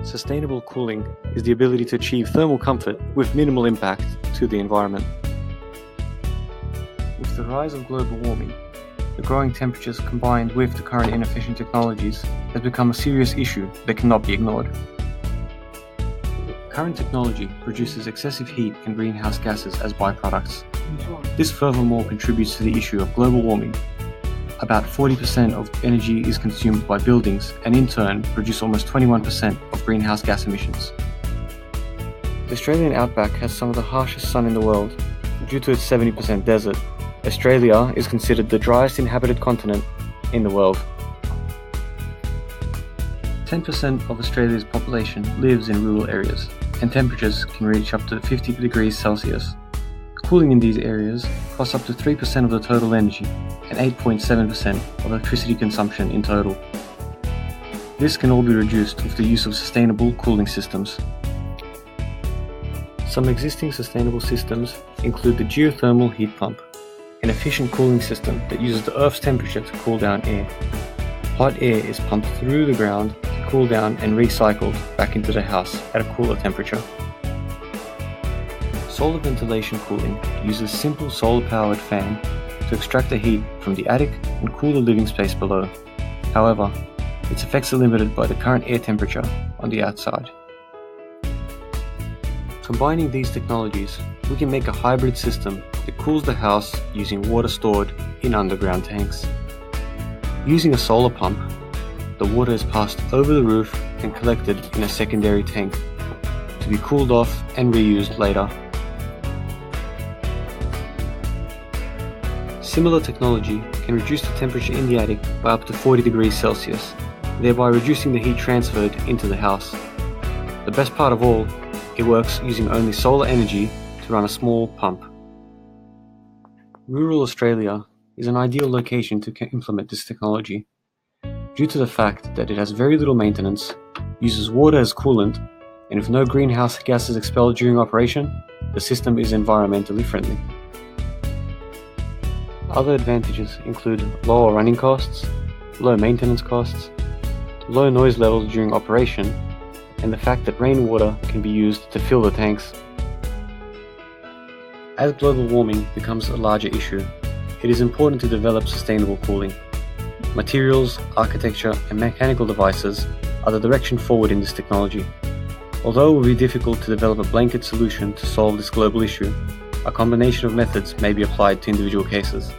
Sustainable cooling is the ability to achieve thermal comfort with minimal impact to the environment. With the rise of global warming, the growing temperatures combined with the current inefficient technologies has become a serious issue that cannot be ignored. Current technology produces excessive heat and greenhouse gases as byproducts. This furthermore contributes to the issue of global warming. About 40% of energy is consumed by buildings and in turn produce almost 21% of greenhouse gas emissions. The Australian outback has some of the harshest sun in the world. Due to its 70% desert, Australia is considered the driest inhabited continent in the world. 10% of Australia's population lives in rural areas, and temperatures can reach up to 50 degrees Celsius. Cooling in these areas costs up to 3% of the total energy and 8.7% of electricity consumption in total. This can all be reduced with the use of sustainable cooling systems. Some existing sustainable systems include the geothermal heat pump, an efficient cooling system that uses the Earth's temperature to cool down air. Hot air is pumped through the ground to cool down and recycled back into the house at a cooler temperature. Solar ventilation cooling uses simple solar-powered fan to extract the heat from the attic and cool the living space below. However, its effects are limited by the current air temperature on the outside. Combining these technologies, we can make a hybrid system that cools the house using water stored in underground tanks. Using a solar pump, the water is passed over the roof and collected in a secondary tank to be cooled off and reused later. Similar technology can reduce the temperature in the attic by up to 40 degrees Celsius, thereby reducing the heat transferred into the house. The best part of all, it works using only solar energy to run a small pump. Rural Australia is an ideal location to implement this technology, due to the fact that it has very little maintenance, uses water as coolant, and with no greenhouse gases expelled during operation, the system is environmentally friendly. Other advantages include lower running costs, low maintenance costs, low noise levels during operation, and the fact that rainwater can be used to fill the tanks. As global warming becomes a larger issue, it is important to develop sustainable cooling. Materials, architecture, and mechanical devices are the direction forward in this technology. Although it will be difficult to develop a blanket solution to solve this global issue, a combination of methods may be applied to individual cases.